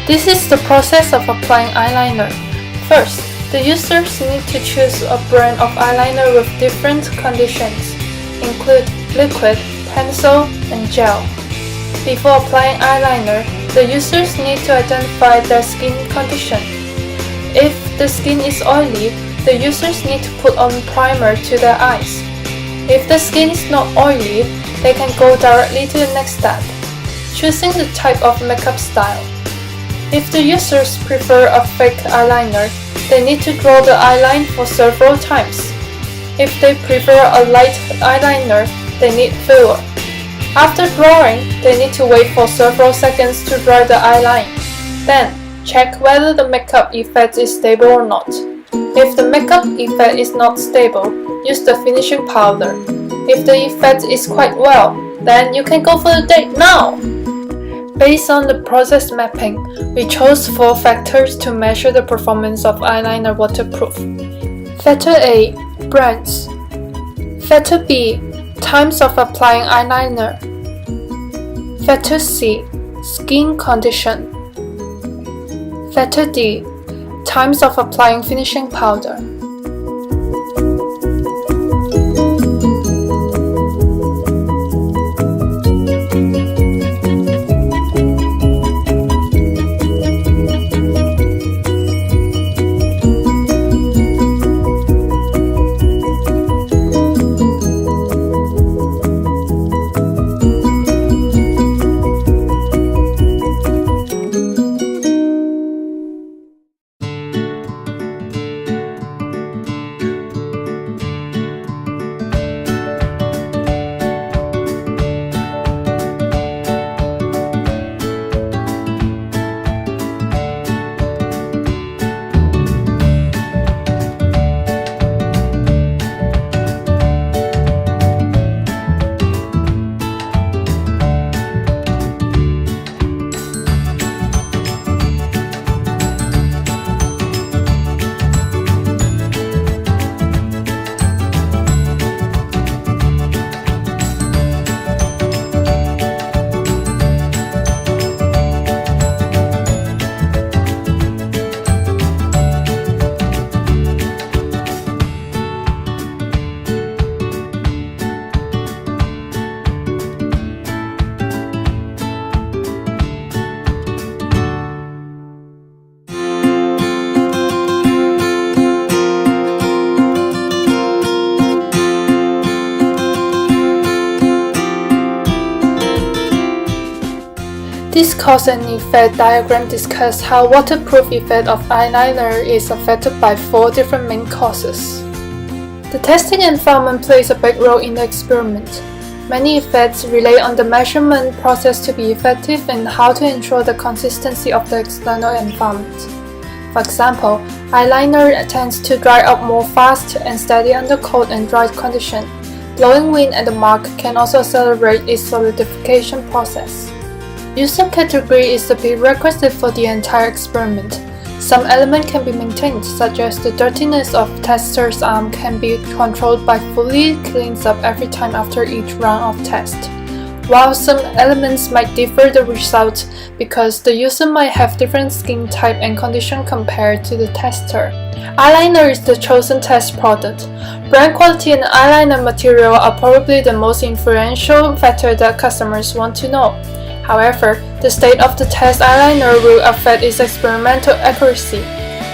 This is the process of applying eyeliner. First, the users need to choose a brand of eyeliner with different conditions, include liquid, pencil, and gel. Before applying eyeliner, the users need to identify their skin condition. If the skin is oily, the users need to put on primer to their eyes. If the skin is not oily, they can go directly to the next step, choosing the type of makeup style. If the users prefer a fake eyeliner, they need to draw the eyeline for several times. If they prefer a light eyeliner, they need filler. After drawing, they need to wait for several seconds to dry the eyeline. Then, check whether the makeup effect is stable or not. If the makeup effect is not stable, use the finishing powder. If the effect is quite well, then you can go for the date now! Based on the process mapping, we chose 4 factors to measure the performance of eyeliner waterproof. Factor A. Brands. Factor B. Times of applying eyeliner. Factor C. Skin condition. Factor D. Times of applying finishing powder. This cause and effect diagram discusses how waterproof effect of eyeliner is affected by 4 different main causes. The testing environment plays a big role in the experiment. Many effects rely on the measurement process to be effective and how to ensure the consistency of the external environment. For example, eyeliner tends to dry up more fast and steady under cold and dry condition. Blowing wind at the mark can also accelerate its solidification process. User category is the prerequisite for the entire experiment. Some element can be maintained, such as the dirtiness of tester's arm can be controlled by fully cleans up every time after each round of test. While some elements might differ the result because the user might have different skin type and condition compared to the tester. Eyeliner is the chosen test product. Brand quality and eyeliner material are probably the most influential factor that customers want to know. However, the state of the test eyeliner will affect its experimental accuracy.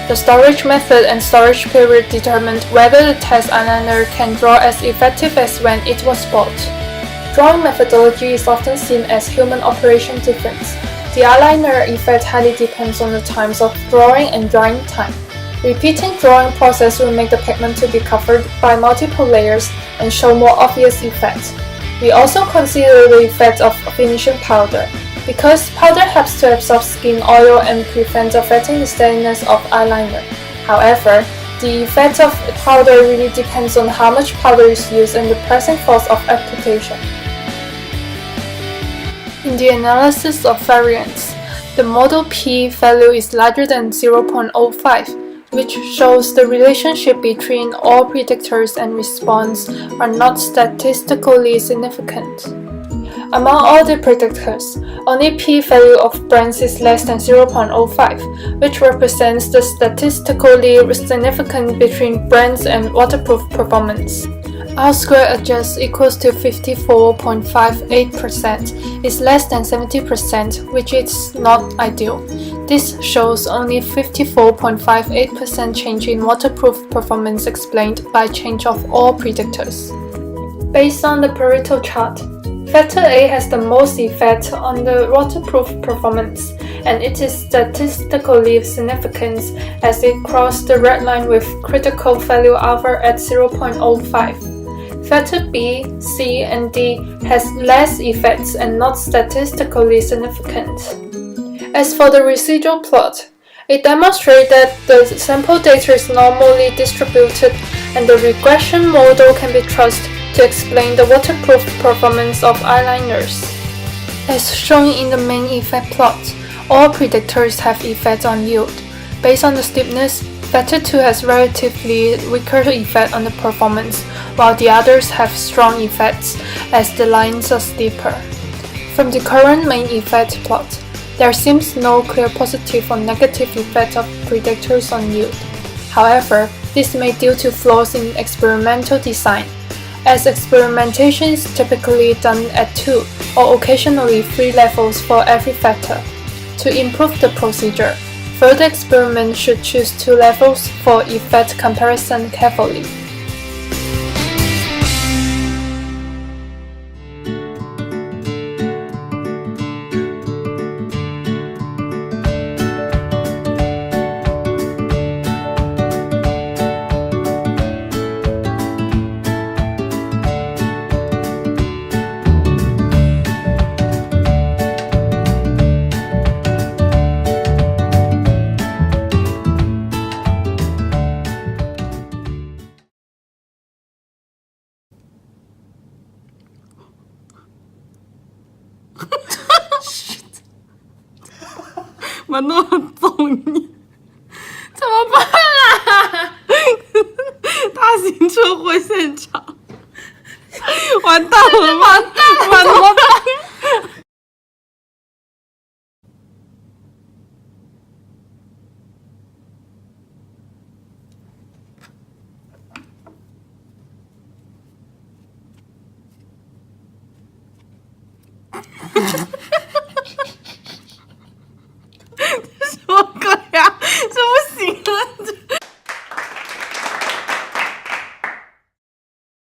The storage method and storage period determined whether the test eyeliner can draw as effective as when it was bought. Drawing methodology is often seen as human operation difference. The eyeliner effect highly depends on the times of drawing and drying time. Repeating drawing process will make the pigment to be covered by multiple layers and show more obvious effects. We also consider the effect of finishing powder, because powder helps to absorb skin oil and prevent affecting the steadiness of eyeliner. However, the effect of powder really depends on how much powder is used and the pressing force of application. In the analysis of variance, the model P value is larger than 0.05, which shows the relationship between all predictors and response are not statistically significant. Among all the predictors, only p-value of brands is less than 0.05, which represents the statistically significant between brands and waterproof performance. R-squared adjust equals to 54.58% is less than 70%, which is not ideal. This shows only 54.58% change in waterproof performance explained by change of all predictors. Based on the Pareto chart, factor A has the most effect on the waterproof performance, and it is statistically significant as it crossed the red line with critical value alpha at 0.05. Factor B, C, and D has less effects and not statistically significant. As for the residual plot, it demonstrates that the sample data is normally distributed and the regression model can be trusted to explain the waterproof performance of eyeliners. As shown in the main effect plot, all predictors have effects on yield. Based on the steepness, Factor 2 has relatively weaker effect on the performance, while the others have strong effects as the lines are steeper. From the current main effect plot, there seems no clear positive or negative effect of predictors on yield. However, this may be due to flaws in experimental design, as experimentation is typically done at 2 or occasionally 3 levels for every factor. To improve the procedure, further experiments should choose 2 levels for effect comparison carefully. Manon 揍你，怎么办啊？大型车祸现场，完蛋了，完蛋了，怎么办？